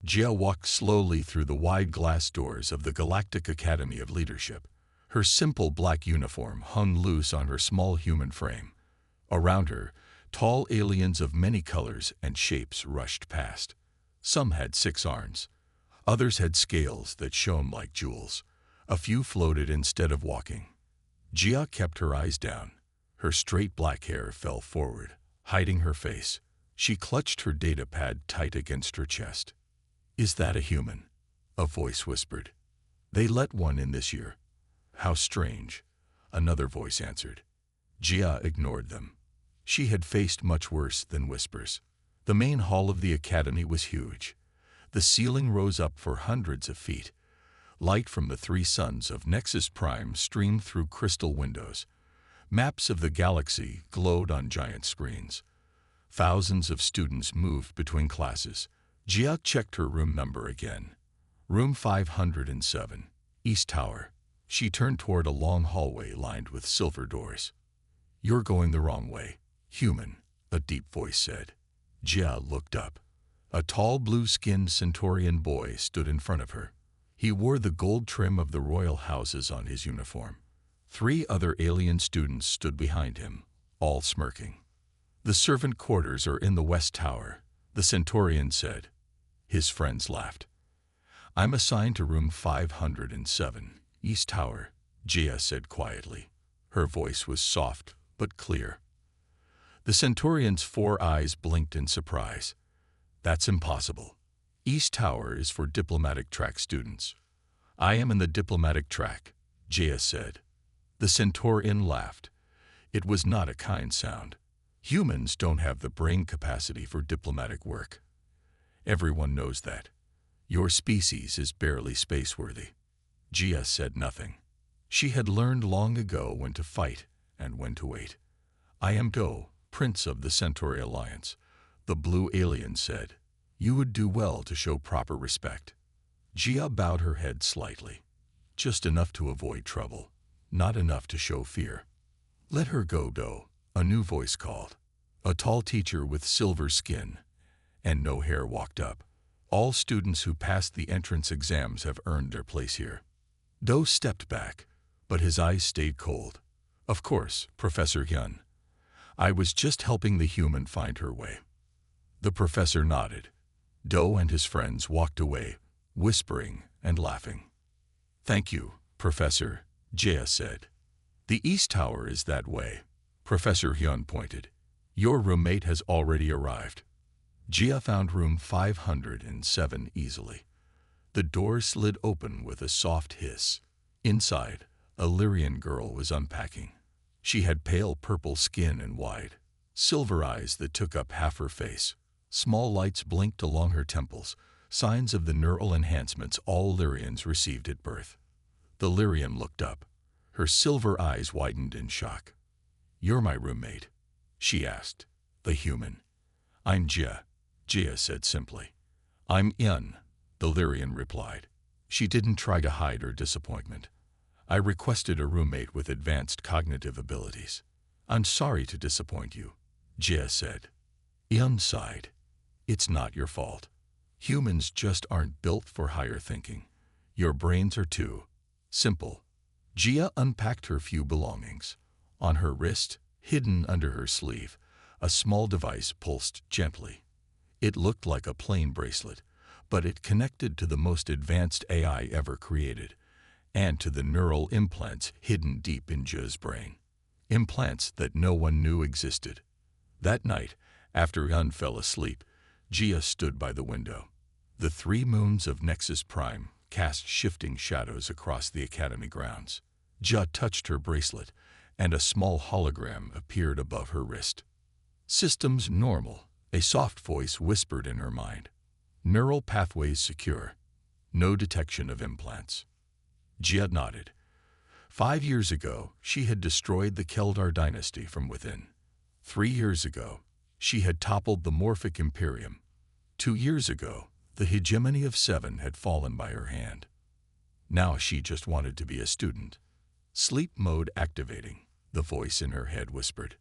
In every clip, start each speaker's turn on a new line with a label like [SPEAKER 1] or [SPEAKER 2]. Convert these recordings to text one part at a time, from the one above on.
[SPEAKER 1] Jia walked slowly through the wide glass doors of the Galactic Academy of Leadership. Her simple black uniform hung loose on her small human frame. Around her, tall aliens of many colors and shapes rushed past. Some had 6 arms. Others had scales that shone like jewels. A few floated instead of walking. Jia kept her eyes down. Her straight black hair fell forward, hiding her face. She clutched her data pad tight against her chest. "Is that a human?" a voice whispered. "They let one in this year." "How strange," another voice answered. Jia ignored them. She had faced much worse than whispers. The main hall of the academy was huge. The ceiling rose up for hundreds of feet. Light from the 3 suns of Nexus Prime streamed through crystal windows. Maps of the galaxy glowed on giant screens. Thousands of students moved between classes. Jia checked her room number again. Room 507, East Tower. She turned toward a long hallway lined with silver doors. "You're going the wrong way, human," a deep voice said. Jia looked up. A tall blue-skinned Centaurian boy stood in front of her. He wore the gold trim of the royal houses on his uniform. 3 other alien students stood behind him, all smirking. "The servant quarters are in the West Tower," the Centaurian said. His friends laughed. "I'm assigned to room 507, East Tower," Jia said quietly. Her voice was soft but clear. The Centaurian's 4 eyes blinked in surprise. "That's impossible. East Tower is for diplomatic track students." "I am in the diplomatic track," Jia said. The Centaurian laughed. It was not a kind sound. "Humans don't have the brain capacity for diplomatic work. Everyone knows that. Your species is barely spaceworthy." Jia said nothing. She had learned long ago when to fight and when to wait. "I am Do, Prince of the Centauri Alliance," the blue alien said. "You would do well to show proper respect." Jia bowed her head slightly. Just enough to avoid trouble, not enough to show fear. "Let her go, Do," a new voice called. A tall teacher with silver skin and no hair walked up. "All students who passed the entrance exams have earned their place here." Do stepped back, but his eyes stayed cold. "Of course, Professor Hyun. I was just helping the human find her way." The professor nodded. Do and his friends walked away, whispering and laughing. "Thank you, Professor," Jia said. "The East Tower is that way," Professor Hyun pointed. "Your roommate has already arrived." Jia found room 507 easily. The door slid open with a soft hiss. Inside, a Lyrian girl was unpacking. She had pale purple skin and wide, silver eyes that took up half her face. Small lights blinked along her temples, signs of the neural enhancements all Lyrians received at birth. The Lyrian looked up. Her silver eyes widened in shock. "You're my roommate?" she asked. The human. "I'm Jia," Jia said simply. "I'm Yun," the Lyrian replied. She didn't try to hide her disappointment. "I requested a roommate with advanced cognitive abilities." "I'm sorry to disappoint you," Jia said. Yun sighed. "It's not your fault. Humans just aren't built for higher thinking. Your brains are too simple." Jia unpacked her few belongings. On her wrist, hidden under her sleeve, a small device pulsed gently. It looked like a plain bracelet, but it connected to the most advanced AI ever created, and to the neural implants hidden deep in Jia's brain. Implants that no one knew existed. That night, after Yun fell asleep, Jia stood by the window. The 3 moons of Nexus Prime cast shifting shadows across the academy grounds. Jia touched her bracelet, and a small hologram appeared above her wrist. "Systems normal," a soft voice whispered in her mind. "Neural pathways secure. No detection of implants." Jia nodded. 5 years ago, she had destroyed the Keldar dynasty from within. 3 years ago, she had toppled the Morphic Imperium. 2 years ago, the hegemony of 7 had fallen by her hand. Now she just wanted to be a student. "Sleep mode activating," the voice in her head whispered.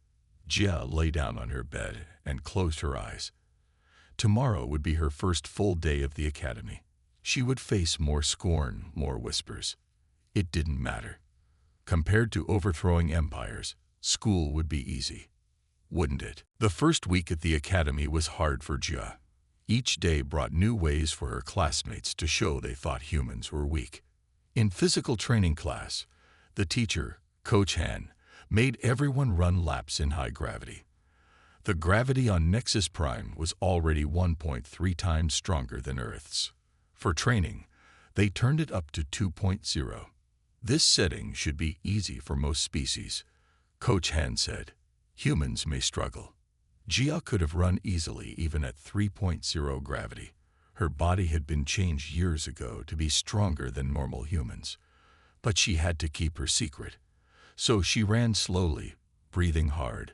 [SPEAKER 1] Jia lay down on her bed and closed her eyes. Tomorrow would be her first full day of the academy. She would face more scorn, more whispers. It didn't matter. Compared to overthrowing empires, school would be easy, wouldn't it? The first week at the academy was hard for Jia. Each day brought new ways for her classmates to show they thought humans were weak. In physical training class, the teacher, Coach Han, made everyone run laps in high gravity. The gravity on Nexus Prime was already 1.3 times stronger than Earth's. For training, they turned it up to 2.0. This setting should be easy for most species, Coach Han said. Humans may struggle. Jia could have run easily even at 3.0 gravity. Her body had been changed years ago to be stronger than normal humans. But she had to keep her secret. So she ran slowly, breathing hard,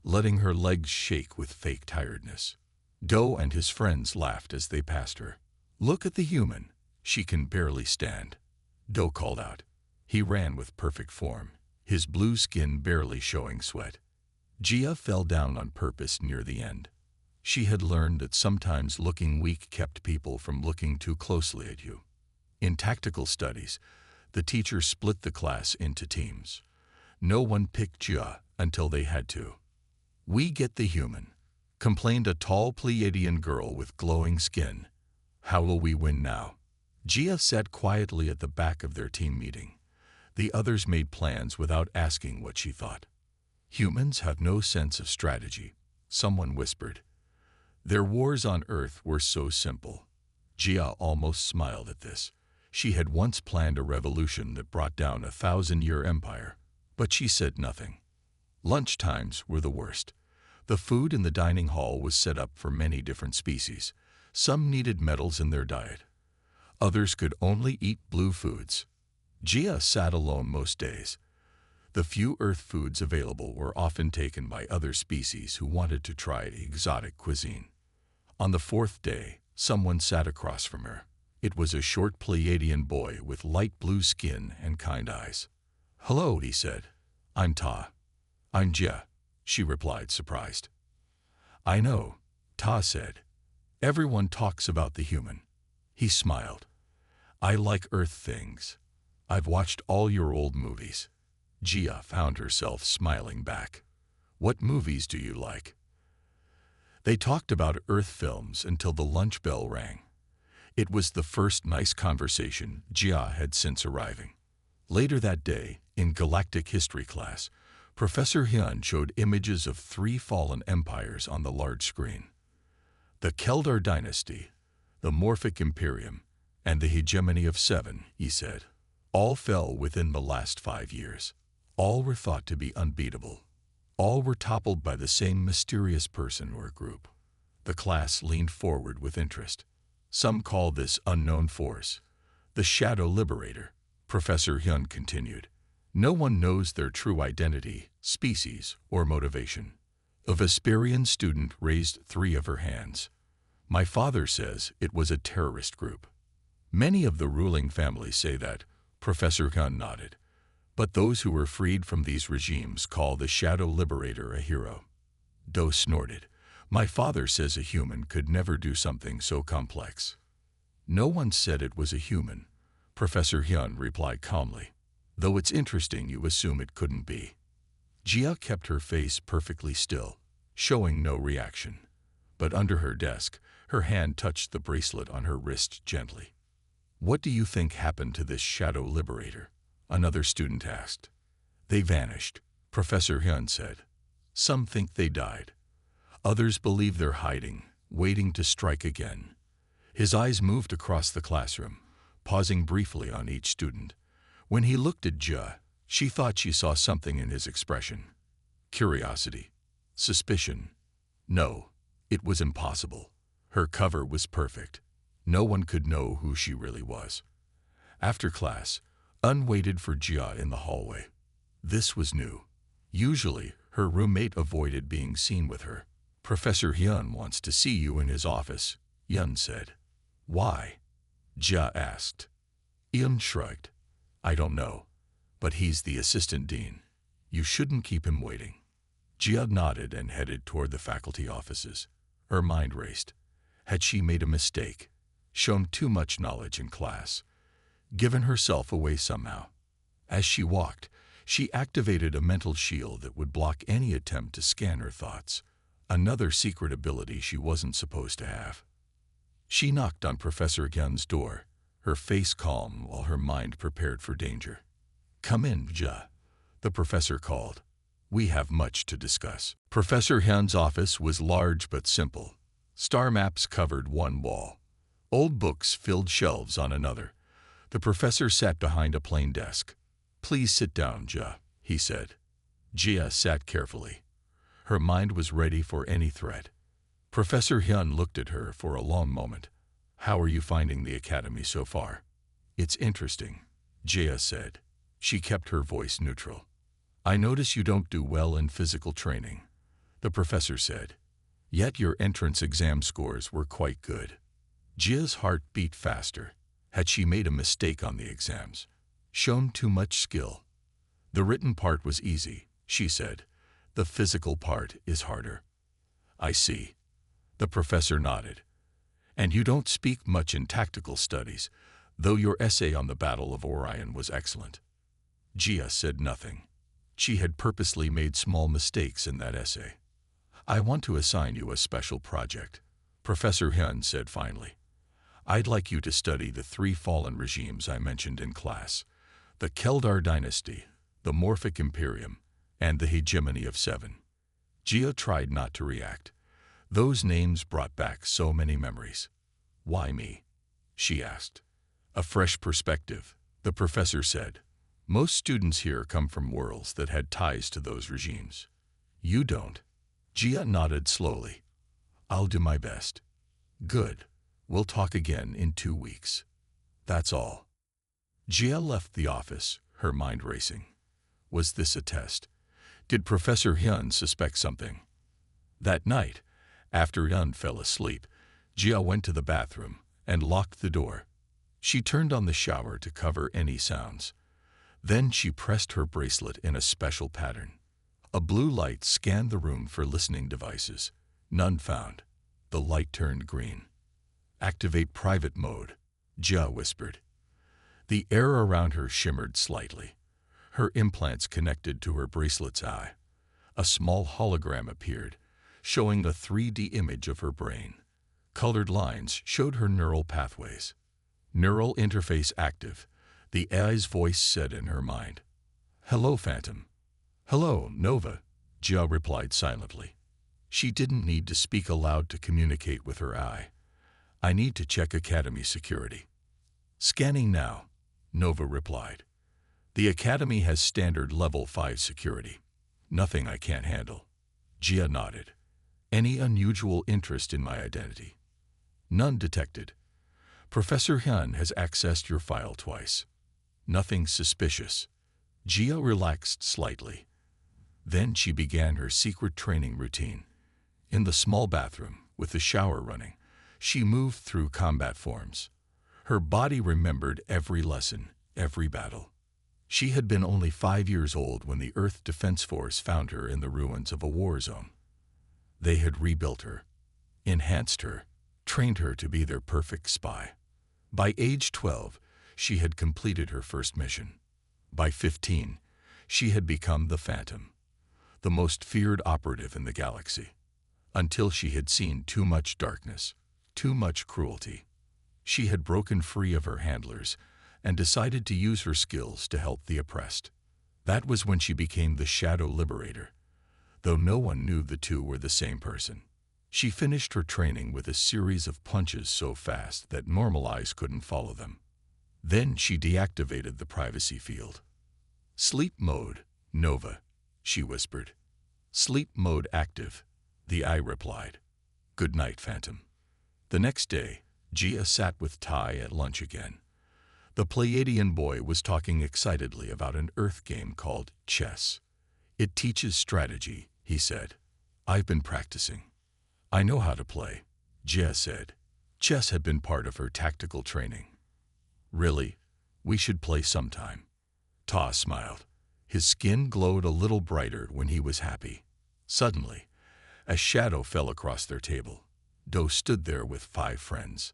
[SPEAKER 1] letting her legs shake with fake tiredness. Do and his friends laughed as they passed her. Look at the human. She can barely stand. Do called out. He ran with perfect form, his blue skin barely showing sweat. Jia fell down on purpose near the end. She had learned that sometimes looking weak kept people from looking too closely at you. In tactical studies, the teacher split the class into teams. No one picked Jia until they had to. We get the human, complained a tall Pleiadian girl with glowing skin. How will we win now? Jia sat quietly at the back of their team meeting. The others made plans without asking what she thought. Humans have no sense of strategy, someone whispered. Their wars on Earth were so simple. Jia almost smiled at this. She had once planned a revolution that brought down a 1,000-year empire, but she said nothing. Lunch times were the worst. The food in the dining hall was set up for many different species. Some needed metals in their diet. Others could only eat blue foods. Jia sat alone most days. The few Earth foods available were often taken by other species who wanted to try exotic cuisine. On the fourth day, someone sat across from her. It was a short Pleiadian boy with light blue skin and kind eyes. "Hello," he said. "I'm Ta." "I'm Jia," she replied, surprised. "I know," Ta said. "Everyone talks about the human." He smiled. "I like Earth things. I've watched all your old movies." Jia found herself smiling back. "What movies do you like?" They talked about Earth films until the lunch bell rang. It was the first nice conversation Jia had since arriving. Later that day, in galactic history class, Professor Hyun showed images of 3 fallen empires on the large screen. The Keldar Dynasty, the Morphic Imperium, and the Hegemony of 7, he said. All fell within the last 5 years. All were thought to be unbeatable. All were toppled by the same mysterious person or group. The class leaned forward with interest. Some call this unknown force the Shadow Liberator, Professor Hyun continued. No one knows their true identity, species, or motivation. A Vesperian student raised 3 of her hands. My father says it was a terrorist group. Many of the ruling families say that, Professor Hyun nodded. But those who were freed from these regimes call the Shadow Liberator a hero. Do snorted. My father says a human could never do something so complex. No one said it was a human, Professor Hyun replied calmly. Though it's interesting you assume it couldn't be. Jia kept her face perfectly still, showing no reaction. But under her desk, her hand touched the bracelet on her wrist gently. What do you think happened to this Shadow Liberator? Another student asked. They vanished, Professor Hyun said. Some think they died. Others believe they're hiding, waiting to strike again. His eyes moved across the classroom, pausing briefly on each student. When he looked at Jia, she thought she saw something in his expression. Curiosity. Suspicion. No, it was impossible. Her cover was perfect. No one could know who she really was. After class, Un waited for Jia in the hallway. This was new. Usually, her roommate avoided being seen with her. Professor Hyun wants to see you in his office, Yun said. Why? Jia asked. Yun shrugged. I don't know, but he's the assistant dean. You shouldn't keep him waiting. Jia nodded and headed toward the faculty offices. Her mind raced. Had she made a mistake? Shown too much knowledge in class? Given herself away somehow? As she walked, she activated a mental shield that would block any attempt to scan her thoughts, another secret ability she wasn't supposed to have. She knocked on Professor Hyun's door, her face calm while her mind prepared for danger. "Come in, Ja," the professor called. "We have much to discuss." Professor Hyun's office was large but simple. Star maps covered one wall. Old books filled shelves on another. The professor sat behind a plain desk. "Please sit down, Ja," he said. Jia sat carefully. Her mind was ready for any threat. Professor Hyun looked at her for a long moment. "How are you finding the academy so far?" "It's interesting," Jia said. She kept her voice neutral. "I notice you don't do well in physical training," the professor said. "Yet your entrance exam scores were quite good." Jia's heart beat faster. Had she made a mistake on the exams? Shown too much skill? "The written part was easy," she said. "The physical part is harder." "I see." The professor nodded. "And you don't speak much in tactical studies, though your essay on the Battle of Orion was excellent." Jia said nothing. She had purposely made small mistakes in that essay. "I want to assign you a special project," Professor Hyun said finally. "I'd like you to study the 3 fallen regimes I mentioned in class: the Keldar Dynasty, the Morphic Imperium, and the Hegemony of 7. Jia tried not to react. Those names brought back so many memories. "Why me?" she asked. "A fresh perspective," the professor said. "Most students here come from worlds that had ties to those regimes. You don't." Jia nodded slowly. "I'll do my best." "Good. We'll talk again in 2 weeks." That's all. Jia left the office, her mind racing. Was this a test? Did Professor Hyun suspect something? That night, after Hyun fell asleep, Jia went to the bathroom and locked the door. She turned on the shower to cover any sounds. Then she pressed her bracelet in a special pattern. A blue light scanned the room for listening devices. None found. The light turned green. "Activate private mode," Jia whispered. The air around her shimmered slightly. Her implants connected to her bracelet's eye. A small hologram appeared, showing a 3D image of her brain. Colored lines showed her neural pathways. "Neural interface active," the AI's voice said in her mind. "Hello, Phantom." "Hello, Nova," Jia replied silently. She didn't need to speak aloud to communicate with her eye. "I need to check Academy security." "Scanning now," Nova replied. "The Academy has standard level 5 security. Nothing I can't handle." Jia nodded. "Any unusual interest in my identity?" "None detected. Professor Hyun has accessed your file twice." "Nothing suspicious." Jia relaxed slightly. Then she began her secret training routine. In the small bathroom, with the shower running, she moved through combat forms. Her body remembered every lesson, every battle. She had been only 5 years old when the Earth Defense Force found her in the ruins of a war zone. They had rebuilt her, enhanced her, trained her to be their perfect spy. By age 12, she had completed her first mission. By 15, she had become the Phantom, the most feared operative in the galaxy, until she had seen too much darkness, too much cruelty. She had broken free of her handlers and decided to use her skills to help the oppressed. That was when she became the Shadow Liberator, though no one knew the two were the same person. She finished her training with a series of punches so fast that normal eyes couldn't follow them. Then she deactivated the privacy field. "Sleep mode, Nova," she whispered. "Sleep mode active," the eye replied. "Good night, Phantom." The next day, Jia sat with Tai at lunch again. The Pleiadian boy was talking excitedly about an Earth game called chess. "It teaches strategy," he said. "I've been practicing." "I know how to play," Jia said. Chess had been part of her tactical training. "Really? We should play sometime." Ta smiled. His skin glowed a little brighter when he was happy. Suddenly, a shadow fell across their table. Do stood there with 5 friends.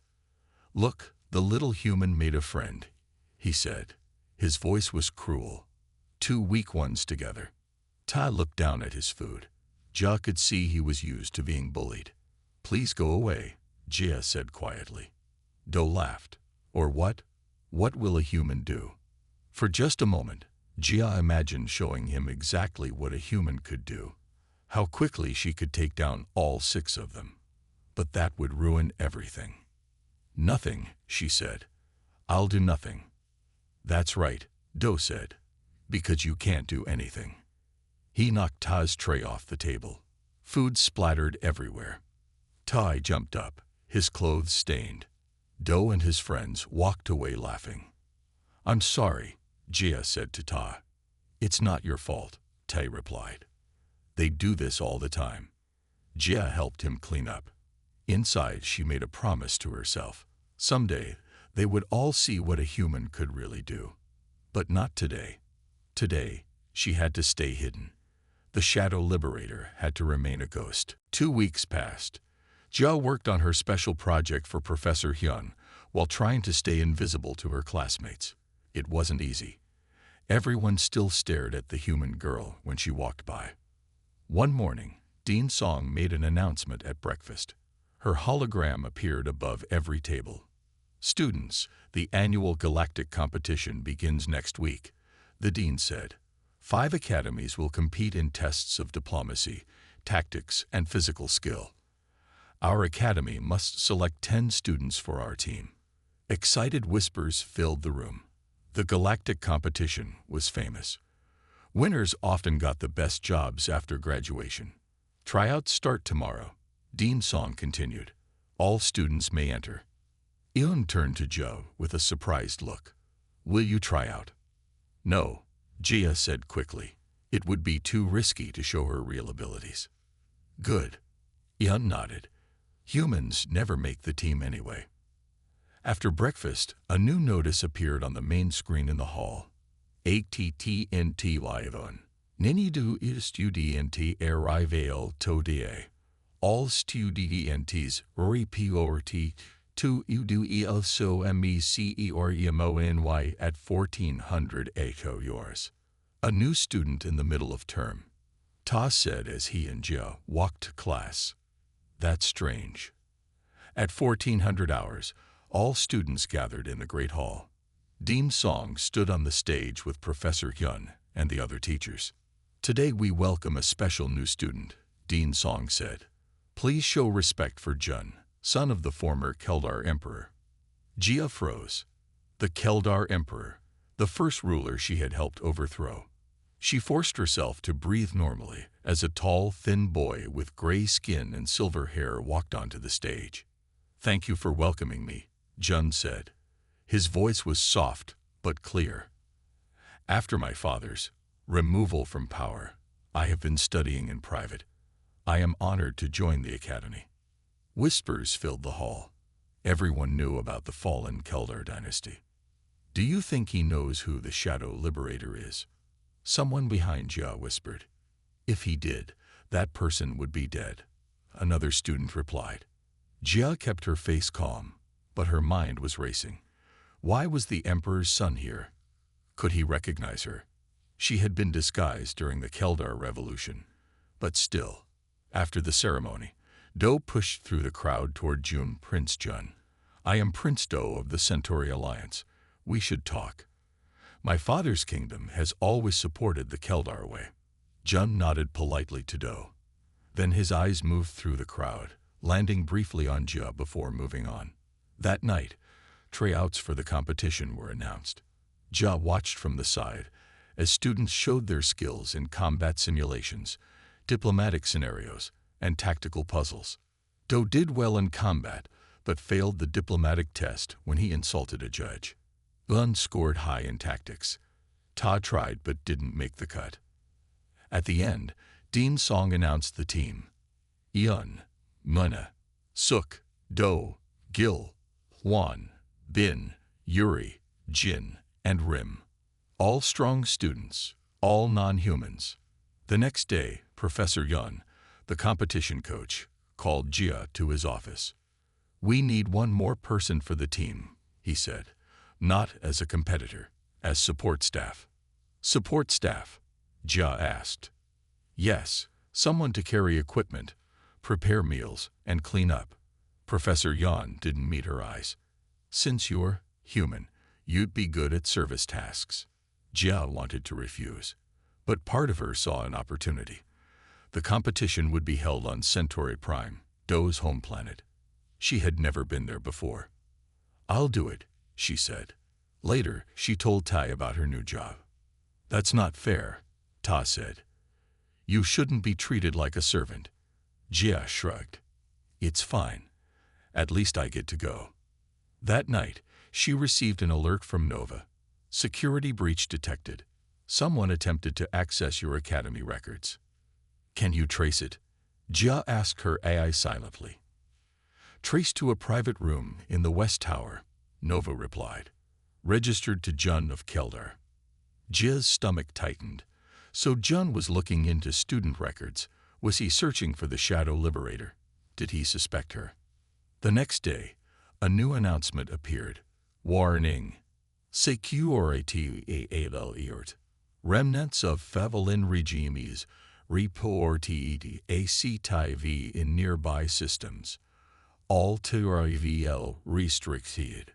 [SPEAKER 1] "Look, the little human made a friend," he said. His voice was cruel. 2 weak ones together. Ta looked down at his food. Jia could see he was used to being bullied. "Please go away," Jia said quietly. Do laughed. "Or what? What will a human do?" For just a moment, Jia imagined showing him exactly what a human could do. How quickly she could take down all 6 of them. But that would ruin everything. "Nothing," she said. "I'll do nothing." "That's right," Do said. "Because you can't do anything." He knocked Ta's tray off the table. Food splattered everywhere. Ta jumped up, his clothes stained. Do and his friends walked away laughing. "I'm sorry," Jia said to Ta. "It's not your fault," Ta replied. "They do this all the time." Jia helped him clean up. Inside, she made a promise to herself. Someday, they would all see what a human could really do. But not today. Today, she had to stay hidden. The Shadow Liberator had to remain a ghost. 2 weeks passed. Jia worked on her special project for Professor Hyun while trying to stay invisible to her classmates. It wasn't easy. Everyone still stared at the human girl when she walked by. One morning, Dean Song made an announcement at breakfast. Her hologram appeared above every table. "Students, the annual galactic competition begins next week," the dean said. 5 academies will compete in tests of diplomacy, tactics, and physical skill. Our academy must select 10 students for our team. Excited whispers filled the room. The galactic competition was famous. Winners often got the best jobs after graduation. "Tryouts start tomorrow," Dean Song continued. "All students may enter." Eun turned to Joe with a surprised look. "Will you try out?" "No," Jia said quickly. "It would be too risky to show her real abilities." "Good." Eun nodded. "Humans never make the team anyway." After breakfast, a new notice appeared on the main screen in the hall. "ATTNTY Nini du student arrival to da. All students report to udu also MECEREMONY at 1400 echo yours." A new student in the middle of term. Ta said as he and Jia walked to class. "That's strange." At 1400 hours, all students gathered in the Great Hall. Dean Song stood on the stage with Professor Hyun and the other teachers. "Today we welcome a special new student," Dean Song said. "Please show respect for Jun, son of the former Keldar Emperor." Jia froze. The Keldar Emperor, the first ruler she had helped overthrow. She forced herself to breathe normally as a tall, thin boy with gray skin and silver hair walked onto the stage. "Thank you for welcoming me," Jun said. His voice was soft but clear. "After my father's removal from power, I have been studying in private. I am honored to join the academy." Whispers filled the hall. Everyone knew about the fallen Keldar dynasty. "Do you think he knows who the Shadow Liberator is?" Someone behind Jia whispered. "If he did, that person would be dead," another student replied. Jia kept her face calm, but her mind was racing. Why was the Emperor's son here? Could he recognize her? She had been disguised during the Keldar Revolution. But still, after the ceremony, Do pushed through the crowd toward Prince Jun. "I am Prince Do of the Centauri Alliance. We should talk. My father's kingdom has always supported the Keldar way." Jun nodded politely to Do. Then his eyes moved through the crowd, landing briefly on Jia before moving on. That night, tryouts for the competition were announced. Jia watched from the side as students showed their skills in combat simulations, diplomatic scenarios, and tactical puzzles. Do did well in combat, but failed the diplomatic test when he insulted a judge. Eun scored high in tactics. Ta tried but didn't make the cut. At the end, Dean Song announced the team. Eun, Muna, Suk, Do, Gil, Hwan, Bin, Yuri, Jin, and Rim. All strong students, all non-humans. The next day, Professor Yun, the competition coach, called Jia to his office. "We need one more person for the team," he said. "Not as a competitor, as support staff." "Support staff?" Jia asked. "Yes, someone to carry equipment, prepare meals, and clean up." Professor Yan didn't meet her eyes. "Since you're human, you'd be good at service tasks." Jia wanted to refuse, but part of her saw an opportunity. The competition would be held on Centauri Prime, Do's home planet. She had never been there before. "I'll do it," she said. Later, she told Tai about her new job. "That's not fair," Ta said. "You shouldn't be treated like a servant." Jia shrugged. "It's fine. At least I get to go." That night, she received an alert from Nova. "Security breach detected. Someone attempted to access your academy records." "Can you trace it?" Jia asked her AI silently. "Trace to a private room in the West Tower," Nova replied. "Registered to Jun of Keldar." Jia's stomach tightened. So Jun was looking into student records. Was he searching for the Shadow Liberator? Did he suspect her? The next day, a new announcement appeared. "Warning. Security alert. Remnants of Favelin regimes reported active in nearby systems. All TRVL restricted."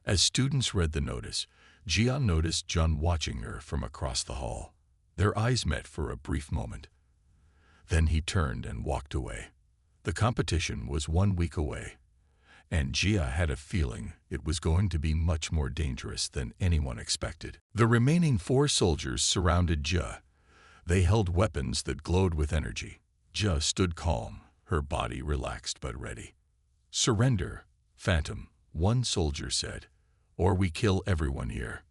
[SPEAKER 1] As students read the notice, Jia noticed Jun watching her from across the hall. Their eyes met for a brief moment. Then he turned and walked away. The competition was 1 week away, and Jia had a feeling it was going to be much more dangerous than anyone expected. The remaining 4 soldiers surrounded Jia. They held weapons that glowed with energy. Jia stood calm, her body relaxed but ready. "Surrender, Phantom," one soldier said, "or we kill everyone here."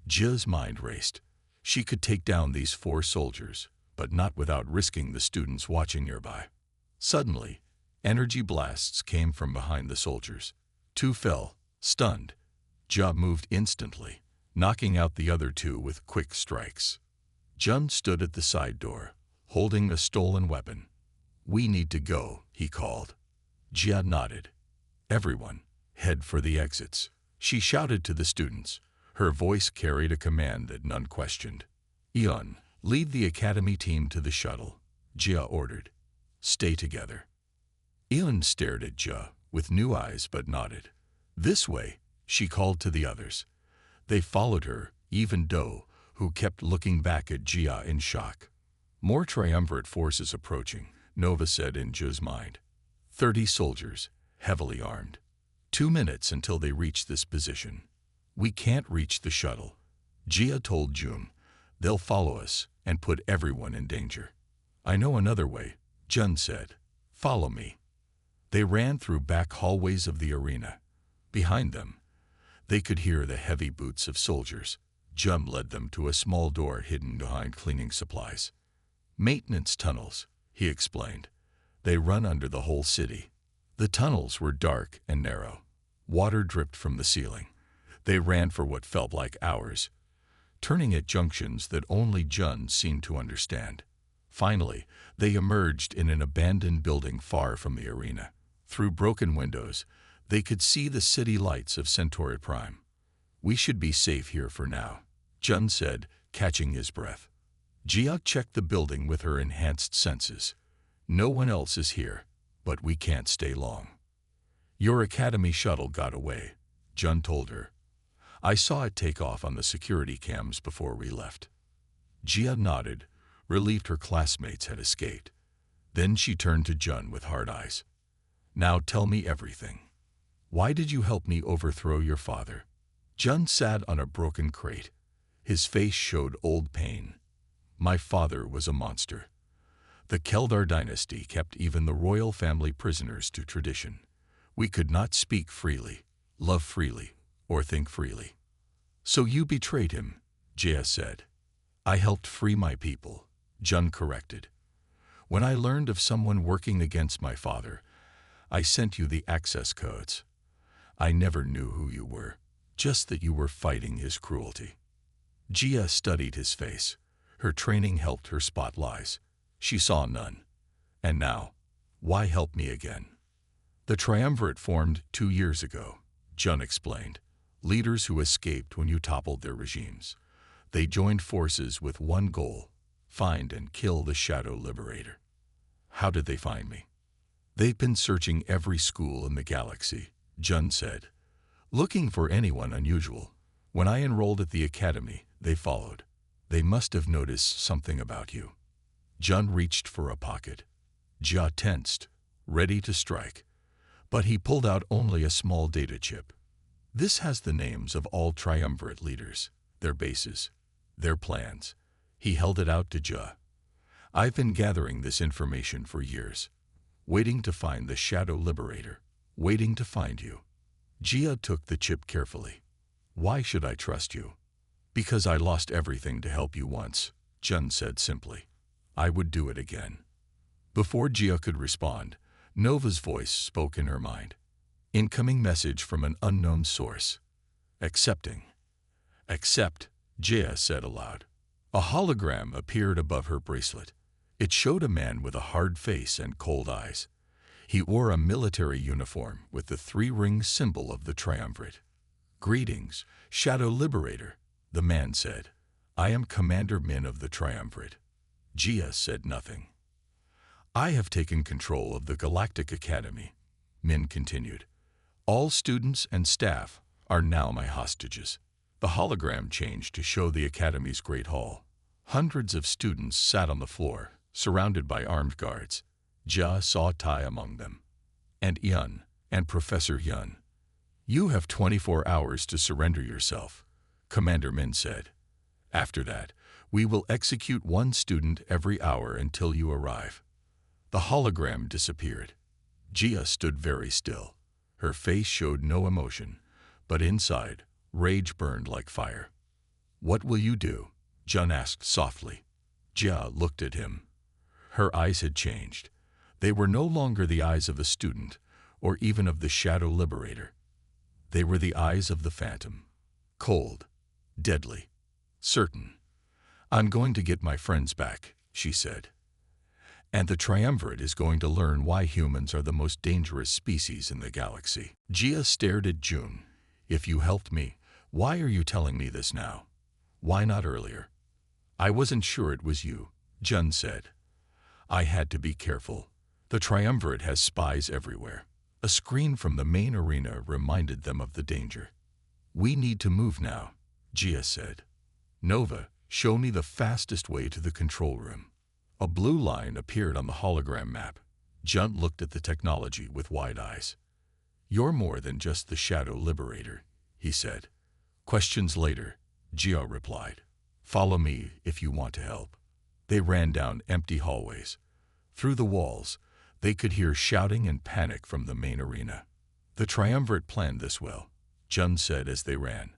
[SPEAKER 1] Jia's mind raced. She could take down these 4 soldiers, but not without risking the students watching nearby. Suddenly, energy blasts came from behind the soldiers. 2 fell, stunned. Jia moved instantly, knocking out the other 2 with quick strikes. Jun stood at the side door, holding a stolen weapon. "We need to go," he called. Jia nodded. "Everyone, head for the exits," she shouted to the students. Her voice carried a command that none questioned. "Eon, lead the academy team to the shuttle," Jia ordered. "Stay together." Eon stared at Jia with new eyes but nodded. "This way," she called to the others. They followed her, even Do, who kept looking back at Jia in shock. "More triumvirate forces approaching," Nova said in Jia's mind. 30 soldiers, heavily armed. 2 minutes until they reach this position. "We can't reach the shuttle," Jia told Jun. "They'll follow us and put everyone in danger." "I know another way," Jun said. "Follow me." They ran through back hallways of the arena. Behind them, they could hear the heavy boots of soldiers. Jun led them to a small door hidden behind cleaning supplies. "Maintenance tunnels," he explained. "They run under the whole city." The tunnels were dark and narrow. Water dripped from the ceiling. They ran for what felt like hours, turning at junctions that only Jun seemed to understand. Finally, they emerged in an abandoned building far from the arena. Through broken windows, they could see the city lights of Centauri Prime. "We should be safe here for now," Jun said, catching his breath. Jia checked the building with her enhanced senses. "No one else is here, but we can't stay long." "Your academy shuttle got away," Jun told her. "I saw it take off on the security cams before we left." Jia nodded, relieved her classmates had escaped. Then she turned to Jun with hard eyes. "Now tell me everything. Why did you help me overthrow your father?" Jun sat on a broken crate. His face showed old pain. "My father was a monster. The Keldar dynasty kept even the royal family prisoners to tradition. We could not speak freely, love freely, or think freely." "So you betrayed him," Jia said. "I helped free my people," Jun corrected. "When I learned of someone working against my father, I sent you the access codes. I never knew who you were, just that you were fighting his cruelty." Jia studied his face. Her training helped her spot lies. She saw none. And now, Why help me again? The triumvirate formed 2 years ago, Jun explained. Leaders who escaped when you toppled their regimes. They joined forces with one goal: find and kill the Shadow Liberator. How did they find me? They've been searching every school in the galaxy, Jun said, looking for anyone unusual. When I enrolled at the academy, they followed. They must have noticed something about you. Jun reached for a pocket. Jia tensed, ready to strike. But he pulled out only a small data chip. This has the names of all triumvirate leaders, their bases, their plans. He held it out to Jia. I've been gathering this information for years, waiting to find the Shadow Liberator, waiting to find you. Jia took the chip carefully. Why should I trust you? Because I lost everything to help you once, Jun said simply. I would do it again. Before Jia could respond, Nova's voice spoke in her mind. Incoming message from an unknown source. Accepting. Accept, Jia said aloud. A hologram appeared above her bracelet. It showed a man with a hard face and cold eyes. He wore a military uniform with the 3-ring symbol of the triumvirate. Greetings, Shadow Liberator, the man said. I am Commander Min of the triumvirate. Jia said nothing. I have taken control of the Galactic Academy, Min continued. All students and staff are now my hostages. The hologram changed to show the Academy's Great Hall. Hundreds of students sat on the floor, surrounded by armed guards. Jia saw Tai among them. And Yun, and Professor Yun. You have 24 hours to surrender yourself, Commander Min said. After that, we will execute 1 student every hour until you arrive. The hologram disappeared. Jia stood very still. Her face showed no emotion, but inside, rage burned like fire. What will you do? Jun asked softly. Jia looked at him. Her eyes had changed. They were no longer the eyes of a student, or even of the Shadow Liberator. They were the eyes of the Phantom. Cold, deadly, certain. I'm going to get my friends back, she said. And the triumvirate is going to learn why humans are the most dangerous species in the galaxy. Jia stared at Jun. If you helped me, why are you telling me this now? Why not earlier? I wasn't sure it was you, Jun said. I had to be careful. The triumvirate has spies everywhere. A screen from the main arena reminded them of the danger. We need to move now, Jia said. Nova, show me the fastest way to the control room. A blue line appeared on the hologram map. Jun looked at the technology with wide eyes. You're more than just the Shadow Liberator, he said. Questions later, Jia replied. Follow me if you want to help. They ran down empty hallways. Through the walls, they could hear shouting and panic from the main arena. The triumvirate planned this well, Jun said as they ran.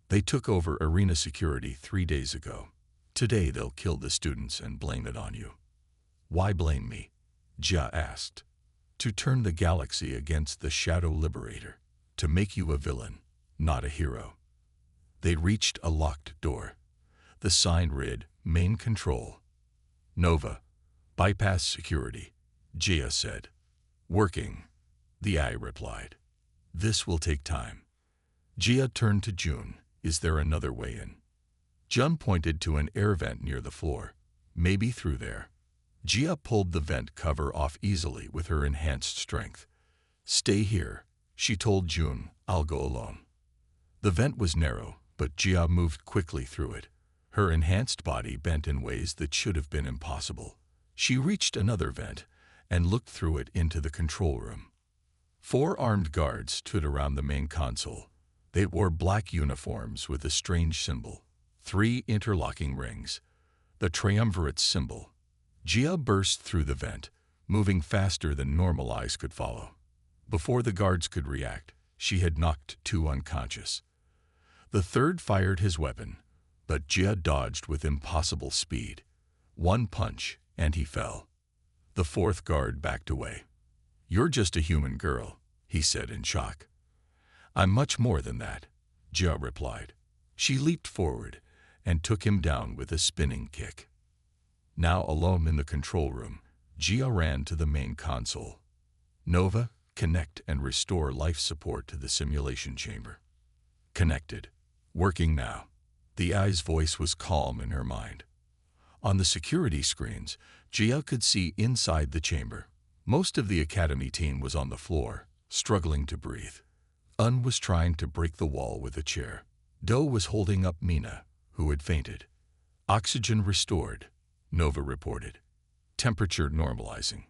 [SPEAKER 1] They took over arena security 3 days ago. Today they'll kill the students and blame it on you. Why blame me? Jia asked. To turn the galaxy against the Shadow Liberator. To make you a villain, not a hero. They reached a locked door. The sign read, Main Control. Nova, bypass security, Jia said. Working, the eye replied. This will take time. Jia turned to Jun. Is there another way in? Jun pointed to an air vent near the floor. Maybe through there. Jia pulled the vent cover off easily with her enhanced strength. Stay here, she told Jun. I'll go alone. The vent was narrow, but Jia moved quickly through it. Her enhanced body bent in ways that should have been impossible. She reached another vent and looked through it into the control room. 4 armed guards stood around the main console. They wore black uniforms with a strange symbol. 3 interlocking rings. The triumvirate's symbol. Jia burst through the vent, moving faster than normal eyes could follow. Before the guards could react, she had knocked 2 unconscious. The 3rd fired his weapon, but Jia dodged with impossible speed. 1 punch, and he fell. The 4th guard backed away. You're just a human girl, he said in shock. I'm much more than that, Jia replied. She leaped forward and took him down with a spinning kick. Now alone in the control room, Gia ran to the main console. Nova, connect and restore life support to the simulation chamber. Connected. Working now. The AI's voice was calm in her mind. On the security screens, Gia could see inside the chamber. Most of the Academy team was on the floor, struggling to breathe. Un was trying to break the wall with a chair. Do was holding up Mina, who had fainted. Oxygen restored, Nova reported. Temperature normalizing.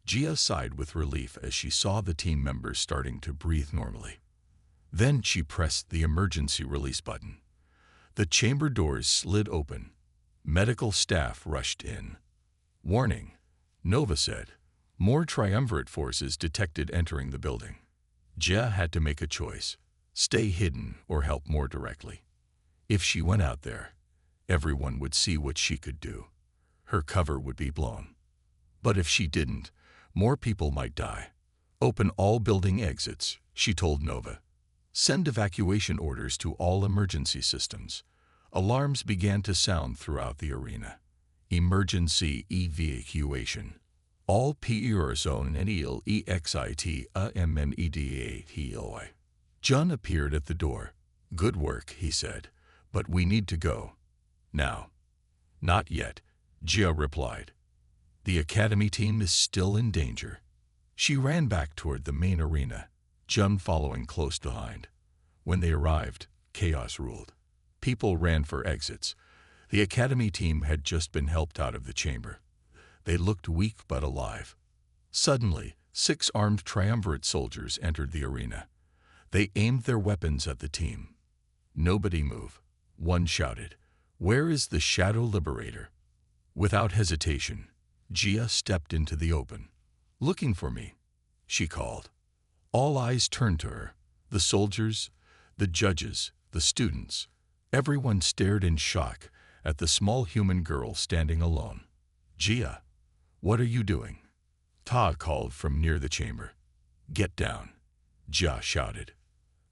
[SPEAKER 1] Gia sighed with relief as she saw the team members starting to breathe normally. Then she pressed the emergency release button. The chamber doors slid open. Medical staff rushed in. Warning, Nova said. More triumvirate forces detected entering the building. Gia had to make a choice, stay hidden or help more directly. If she went out there, everyone would see what she could do. Her cover would be blown. But if she didn't, more people might die. Open all building exits, she told Nova. Send evacuation orders to all emergency systems. Alarms began to sound throughout the arena. Emergency evacuation. All PERZone NEL EXIT AMMEDATOI. John appeared at the door. Good work, he said, but we need to go. Now. Not yet, Gia replied. The Academy team is still in danger. She ran back toward the main arena, Jun following close behind. When they arrived, chaos ruled. People ran for exits. The Academy team had just been helped out of the chamber. They looked weak but alive. Suddenly, 6 armed triumvirate soldiers entered the arena. They aimed their weapons at the team. Nobody move, one shouted. Where is the Shadow Liberator? Without hesitation, Gia stepped into the open. Looking for me, she called. All eyes turned to her. The soldiers, the judges, the students. Everyone stared in shock at the small human girl standing alone. Gia, what are you doing? Ta called from near the chamber. Get down, Gia shouted.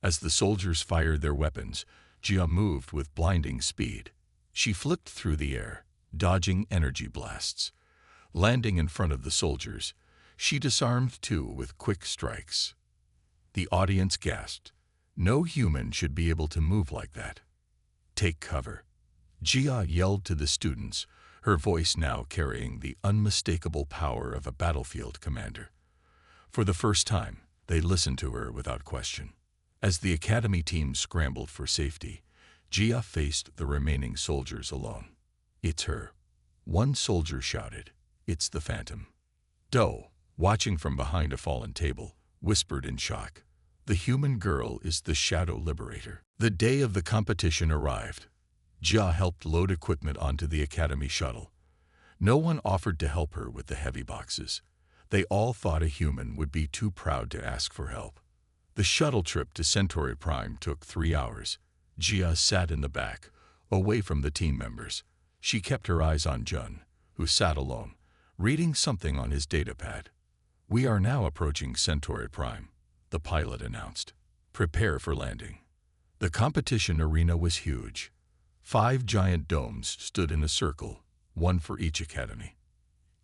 [SPEAKER 1] As the soldiers fired their weapons, Gia moved with blinding speed. She flipped through the air, dodging energy blasts. Landing in front of the soldiers, she disarmed 2 with quick strikes. The audience gasped. No human should be able to move like that. Take cover, Gia yelled to the students, her voice now carrying the unmistakable power of a battlefield commander. For the first time, they listened to her without question. As the Academy team scrambled for safety, Gia faced the remaining soldiers alone. It's her. One soldier shouted. It's the Phantom. Do, watching from behind a fallen table, whispered in shock. The human girl is the Shadow Liberator. The day of the competition arrived. Gia helped load equipment onto the Academy shuttle. No one offered to help her with the heavy boxes. They all thought a human would be too proud to ask for help. The shuttle trip to Centauri Prime took 3 hours. Gia sat in the back, away from the team members. She kept her eyes on Jun, who sat alone, reading something on his datapad. We are now approaching Centauri Prime, the pilot announced. Prepare for landing. The competition arena was huge. 5 giant domes stood in a circle, one for each academy.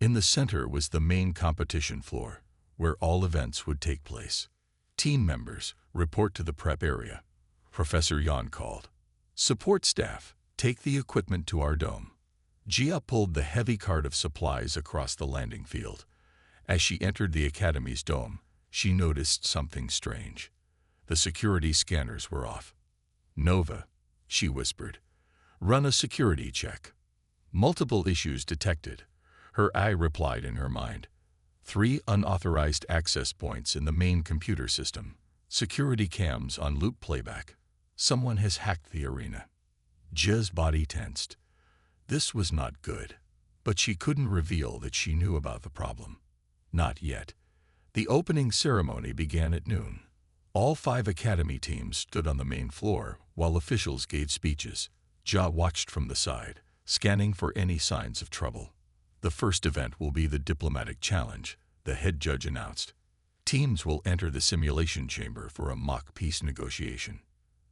[SPEAKER 1] In the center was the main competition floor, where all events would take place. Team members, report to the prep area. Professor Yan called. Support staff, take the equipment to our dome. Gia pulled the heavy cart of supplies across the landing field. As she entered the Academy's dome, she noticed something strange. The security scanners were off. Nova, she whispered. Run a security check. Multiple issues detected. Her eye replied in her mind. 3 unauthorized access points in the main computer system. Security cams on loop playback. Someone has hacked the arena. Jia's body tensed. This was not good, but she couldn't reveal that she knew about the problem. Not yet. The opening ceremony began at noon. All 5 academy teams stood on the main floor while officials gave speeches. Jia watched from the side, scanning for any signs of trouble. The first event will be the diplomatic challenge, the head judge announced. Teams will enter the simulation chamber for a mock peace negotiation.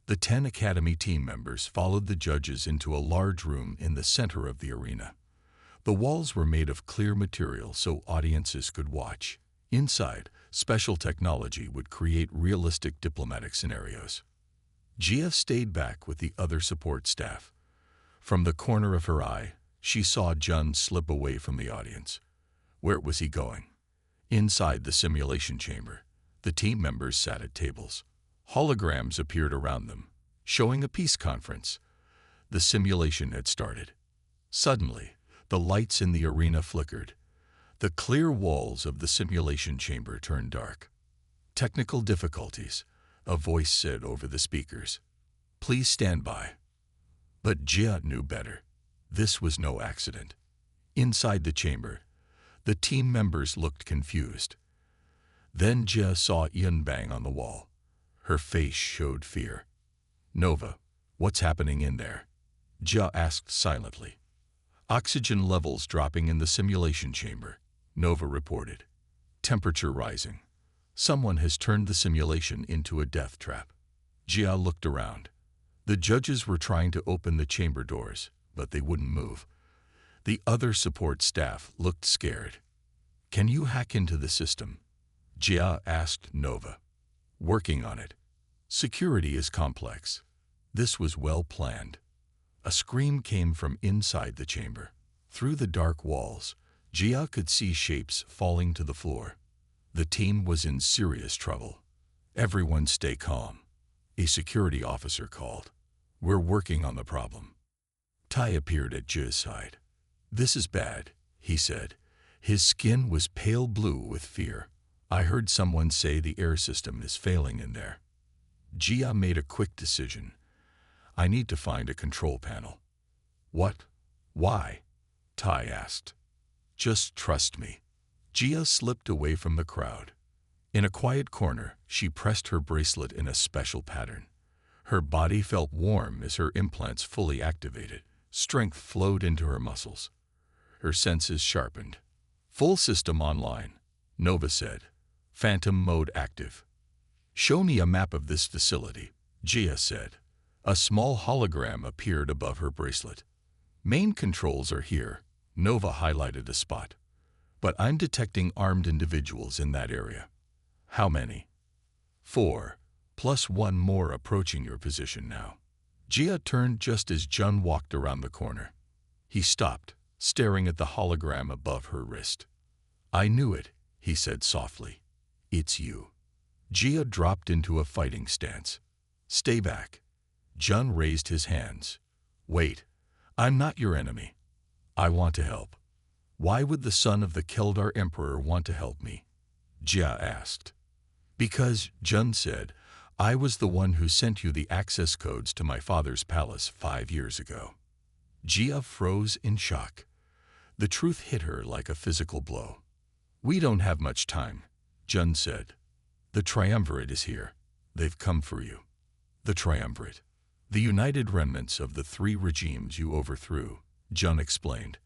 [SPEAKER 1] The 10 academy team members followed the judges into a large room in the center of the arena. The walls were made of clear material so audiences could watch. Inside, special technology would create realistic diplomatic scenarios. Gia stayed back with the other support staff. From the corner of her eye, she saw Jun slip away from the audience. Where was he going? Inside the simulation chamber, the team members sat at tables. Holograms appeared around them, showing a peace conference. The simulation had started. Suddenly, the lights in the arena flickered. The clear walls of the simulation chamber turned dark. Technical difficulties, a voice said over the speakers. Please stand by. But Jia knew better. This was no accident. Inside the chamber, the team members looked confused. Then Jia saw Yun bang on the wall. Her face showed fear. Nova, what's happening in there? Jia asked silently. Oxygen levels dropping in the simulation chamber, Nova reported. Temperature rising. Someone has turned the simulation into a death trap. Jia looked around. The judges were trying to open the chamber doors, but they wouldn't move. The other support staff looked scared. Can you hack into the system? Jia asked Nova. Working on it. Security is complex. This was well planned. A scream came from inside the chamber. Through the dark walls, Jia could see shapes falling to the floor. The team was in serious trouble. Everyone stay calm. A security officer called. We're working on the problem. Tai appeared at Jia's side. This is bad, he said. His skin was pale blue with fear. I heard someone say the air system is failing in there. Jia made a quick decision. I need to find a control panel. What? Why? Tai asked. Just trust me. Jia slipped away from the crowd. In a quiet corner, she pressed her bracelet in a special pattern. Her body felt warm as her implants fully activated. Strength flowed into her muscles. Her senses sharpened. Full system online, Nova said. Phantom mode active. Show me a map of this facility, Jia said. A small hologram appeared above her bracelet. Main controls are here, Nova highlighted a spot. But I'm detecting armed individuals in that area. How many? 4, plus 1 more approaching your position now. Jia turned just as Jun walked around the corner. He stopped, staring at the hologram above her wrist. I knew it, he said softly. It's you. Jia dropped into a fighting stance. Stay back. Jun raised his hands. Wait, I'm not your enemy. I want to help. Why would the son of the Keldar Emperor want to help me? Jia asked. Because, Jun said, I was the one who sent you the access codes to my father's palace 5 years ago. Jia froze in shock. The truth hit her like a physical blow. We don't have much time, Jun said. The triumvirate is here. They've come for you. The triumvirate. The united remnants of the 3 regimes you overthrew, Jun explained.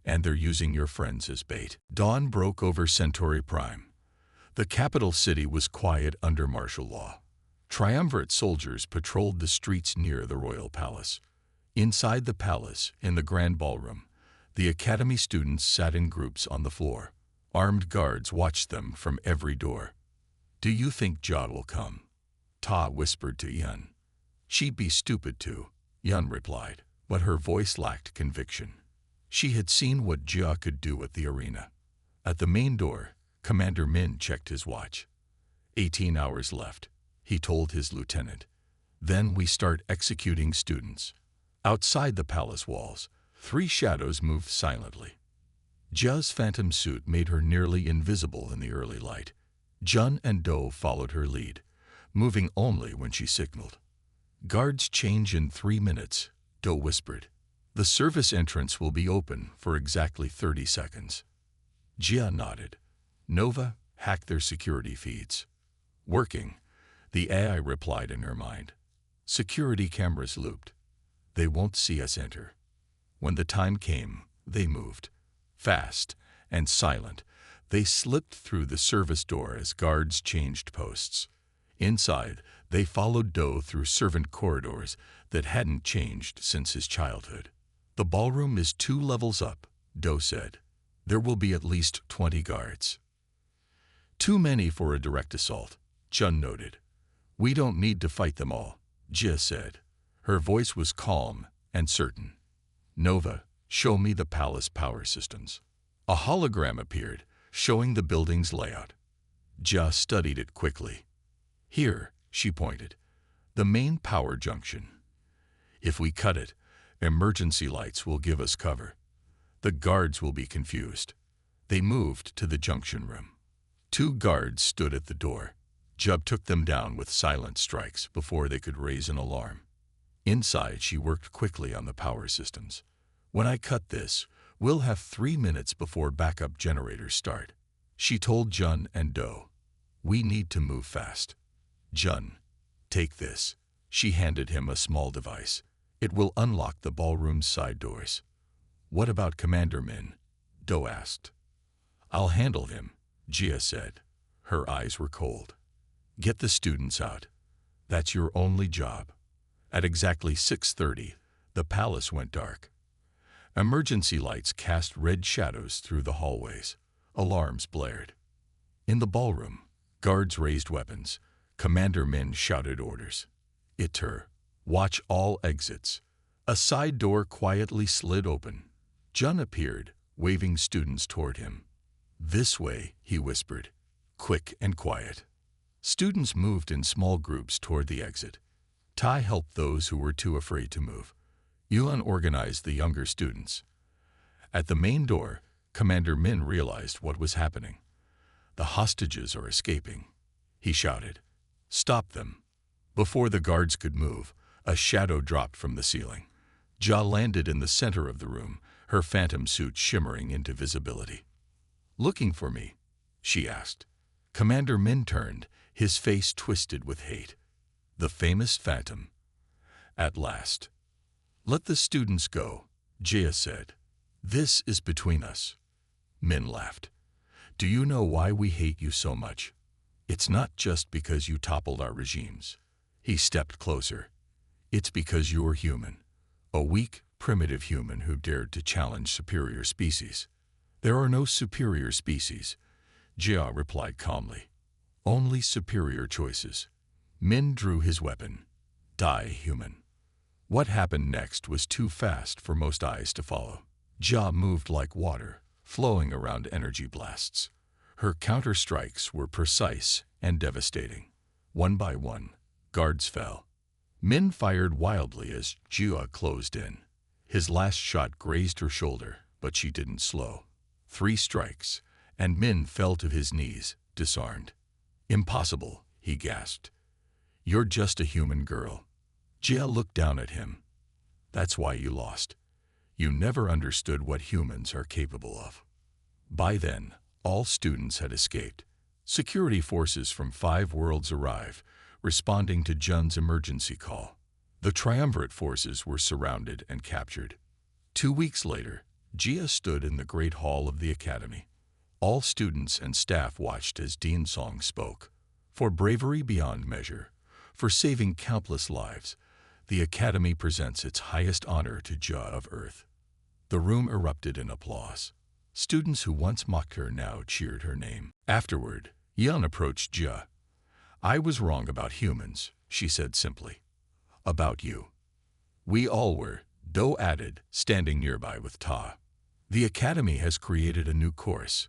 [SPEAKER 1] And they're using your friends as bait. Dawn broke over Centauri Prime. The capital city was quiet under martial law. Triumvirate soldiers patrolled the streets near the royal palace. Inside the palace, in the grand ballroom, the academy students sat in groups on the floor. Armed guards watched them from every door. Do you think Jia will come? Ta whispered to Yun. She'd be stupid to, Yun replied, but her voice lacked conviction. She had seen what Jia could do at the arena. At the main door, Commander Min checked his watch. 18 hours left, he told his lieutenant. Then we start executing students. Outside the palace walls, 3 shadows moved silently. Jia's phantom suit made her nearly invisible in the early light. Jun and Do followed her lead, moving only when she signaled. Guards change in 3 minutes, Do whispered. The service entrance will be open for exactly 30 seconds. Jia nodded. Nova, hack their security feeds. Working, the AI replied in her mind. Security cameras looped. They won't see us enter. When the time came, they moved. Fast and silent, they slipped through the service door as guards changed posts. Inside, they followed Do through servant corridors that hadn't changed since his childhood. The ballroom is 2 levels up, Do said. There will be at least 20 guards. Too many for a direct assault, Jun noted. We don't need to fight them all, Jia said. Her voice was calm and certain. Nova, show me the palace power systems. A hologram appeared, showing the building's layout. Jia studied it quickly. Here, she pointed, the main power junction. If we cut it, emergency lights will give us cover. The guards will be confused. They moved to the junction room. 2 guards stood at the door. Jub took them down with silent strikes before they could raise an alarm. Inside, she worked quickly on the power systems. When I cut this, we'll have 3 minutes before backup generators start. She told Jun and Do. We need to move fast. Jun, take this. She handed him a small device. It will unlock the ballroom's side doors. What about Commander Min? Do asked. I'll handle him, Jia said. Her eyes were cold. Get the students out. That's your only job. At exactly 6:30, the palace went dark. Emergency lights cast red shadows through the hallways. Alarms blared. In the ballroom, guards raised weapons. Commander Min shouted orders. Itur, watch all exits. A side door quietly slid open. Jun appeared, waving students toward him. This way, he whispered, quick and quiet. Students moved in small groups toward the exit. Tai helped those who were too afraid to move. Yuan organized the younger students. At the main door, Commander Min realized what was happening. The hostages are escaping. He shouted, Stop them. Before the guards could move, a shadow dropped from the ceiling. Jia landed in the center of the room, her phantom suit shimmering into visibility. Looking for me? She asked. Commander Min turned, his face twisted with hate. The famous phantom. At last. Let the students go, Jia said. This is between us. Min laughed. Do you know why we hate you so much? It's not just because you toppled our regimes. He stepped closer. It's because you're human. A weak, primitive human who dared to challenge superior species. There are no superior species, Jia replied calmly. Only superior choices. Min drew his weapon. Die, human. What happened next was too fast for most eyes to follow. Jia moved like water, flowing around energy blasts. Her counter-strikes were precise and devastating. One by one, guards fell. Min fired wildly as Jia closed in. His last shot grazed her shoulder, but she didn't slow. 3 strikes, and Min fell to his knees, disarmed. Impossible, he gasped. You're just a human girl. Jia looked down at him. That's why you lost. You never understood what humans are capable of. By then, all students had escaped. Security forces from 5 worlds arrived, responding to Jun's emergency call. The triumvirate forces were surrounded and captured. 2 weeks later, Jia stood in the Great Hall of the Academy. All students and staff watched as Dean Song spoke. For bravery beyond measure, for saving countless lives, the Academy presents its highest honor to Jia of Earth. The room erupted in applause. Students who once mocked her now cheered her name. Afterward, Yan approached Jia. I was wrong about humans, she said simply. About you. We all were, Do added, standing nearby with Ta. The Academy has created a new course.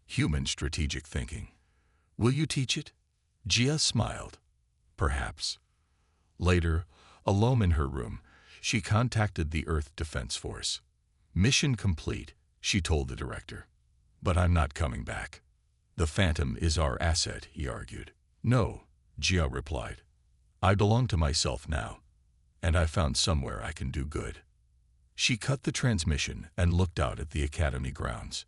[SPEAKER 1] Human strategic thinking. Will you teach it? Jia smiled. Perhaps. Later, alone in her room, she contacted the Earth Defense Force. Mission complete, she told the director. But I'm not coming back. The Phantom is our asset, he argued. No, Jia replied. I belong to myself now, and I found somewhere I can do good. She cut the transmission and looked out at the Academy grounds.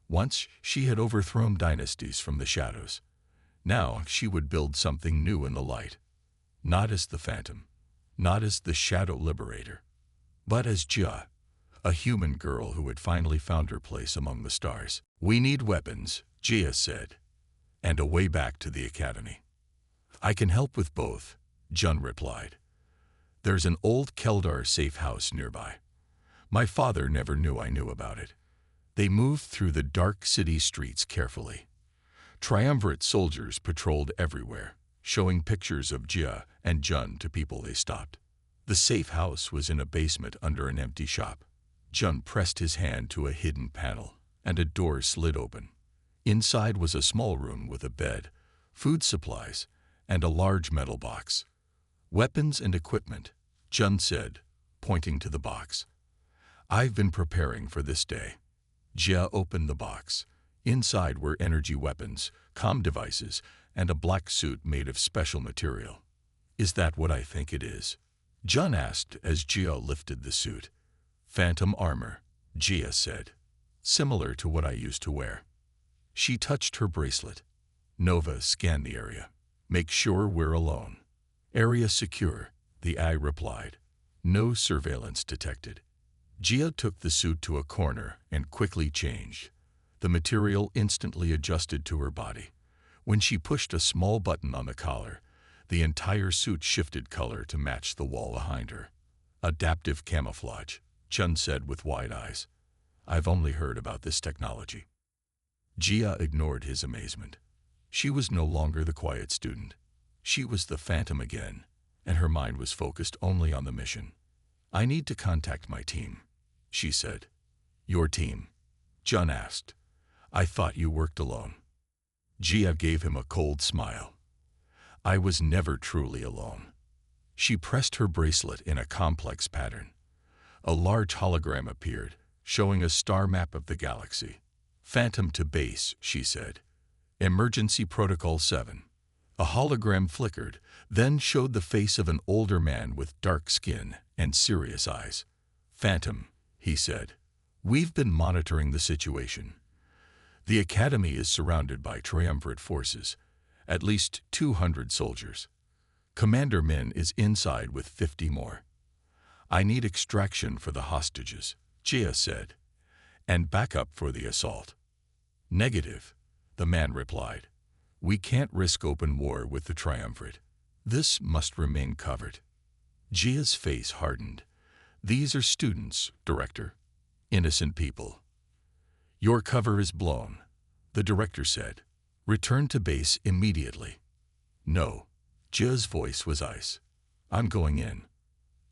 [SPEAKER 1] Once she had overthrown dynasties from the shadows. Now she would build something new in the light. Not as the Phantom, not as the Shadow Liberator, but as Jia, a human girl who had finally found her place among the stars. We need weapons, Jia said, and a way back to the Academy. I can help with both, Jun replied. There's an old Keldar safe house nearby. My father never knew I knew about it. They moved through the dark city streets carefully. Triumvirate soldiers patrolled everywhere, showing pictures of Jia and Jun to people they stopped. The safe house was in a basement under an empty shop. Jun pressed his hand to a hidden panel, and a door slid open. Inside was a small room with a bed, food supplies, and a large metal box. Weapons and equipment, Jun said, pointing to the box. I've been preparing for this day. Jia opened the box. Inside were energy weapons, comm devices, and a black suit made of special material. Is that what I think it is? Jun asked as Jia lifted the suit. Phantom armor, Jia said. Similar to what I used to wear. She touched her bracelet. Nova, scan the area. Make sure we're alone. Area secure, the eye replied. No surveillance detected. Jia took the suit to a corner and quickly changed. The material instantly adjusted to her body. When she pushed a small button on the collar, the entire suit shifted color to match the wall behind her. Adaptive camouflage, Jun said with wide eyes. I've only heard about this technology. Jia ignored his amazement. She was no longer the quiet student. She was the Phantom again, and her mind was focused only on the mission. I need to contact my team, she said. Your team? Jun asked. I thought you worked alone. Jia gave him a cold smile. I was never truly alone. She pressed her bracelet in a complex pattern. A large hologram appeared, showing a star map of the galaxy. Phantom to base, she said. Emergency Protocol 7. A hologram flickered, then showed the face of an older man with dark skin and serious eyes. Phantom, he said. We've been monitoring the situation. The Academy is surrounded by triumvirate forces, at least 200 soldiers. Commander Min is inside with 50 more. I need extraction for the hostages, Jia said, and backup for the assault. Negative, the man replied. We can't risk open war with the triumvirate. This must remain covered. Jia's face hardened. These are students, Director. Innocent people. Your cover is blown, the director said. Return to base immediately. No. Jia's voice was ice. I'm going in.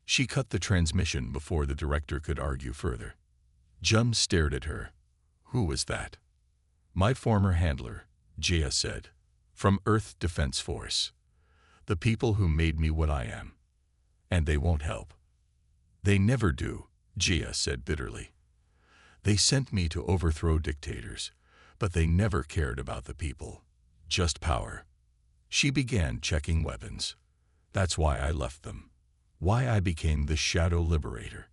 [SPEAKER 1] She cut the transmission before the director could argue further. Jun stared at her. Who was that? My former handler, Jia said. From Earth Defense Force. The people who made me what I am. And they won't help. They never do, Jia said bitterly. They sent me to overthrow dictators, but they never cared about the people. Just power. She began checking weapons. That's why I left them. Why I became the Shadow Liberator.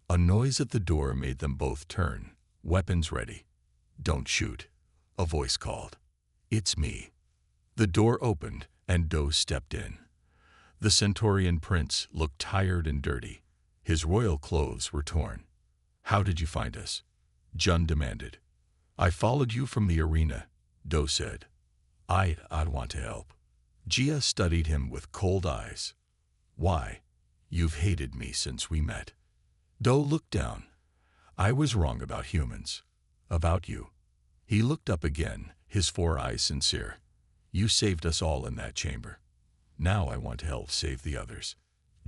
[SPEAKER 1] A noise at the door made them both turn, weapons ready. Don't shoot, a voice called. It's me. The door opened and Do stepped in. The Centaurian prince looked tired and dirty. His royal clothes were torn. How did you find us? Jun demanded. I followed you from the arena, Do said. I'd want to help. Jia studied him with cold eyes. Why? You've hated me since we met. Do looked down. I was wrong about humans. About you. He looked up again, his 4 eyes sincere. You saved us all in that chamber. Now I want to help save the others.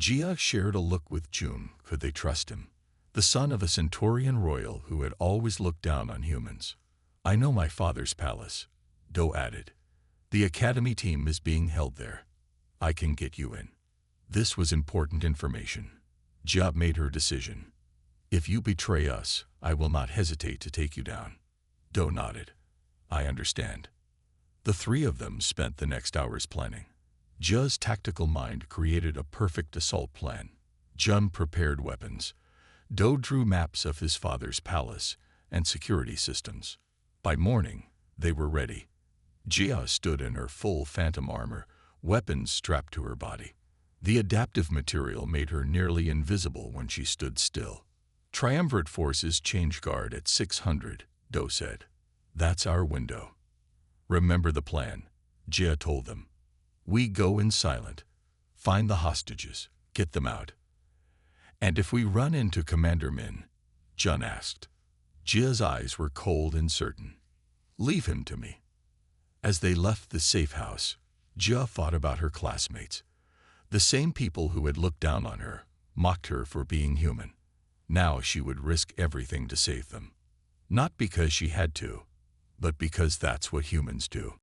[SPEAKER 1] Jia shared a look with Jun. Could they trust him? The son of a Centaurian royal who had always looked down on humans. I know my father's palace, Do added. The Academy team is being held there. I can get you in. This was important information. Jia made her decision. If you betray us, I will not hesitate to take you down. Do nodded. I understand. The 3 of them spent the next hours planning. Jia's tactical mind created a perfect assault plan. Jun prepared weapons. Do drew maps of his father's palace and security systems. By morning, they were ready. Jia stood in her full phantom armor, weapons strapped to her body. The adaptive material made her nearly invisible when she stood still. Triumvirate forces change guard at 600, Do said. That's our window. Remember the plan, Jia told them. We go in silent, find the hostages, get them out. And if we run into Commander Min, Jun asked. Jia's eyes were cold and certain. "Leave him to me." As they left the safe house, Jia thought about her classmates. The same people who had looked down on her, mocked her for being human. Now she would risk everything to save them. Not because she had to, but because that's what humans do.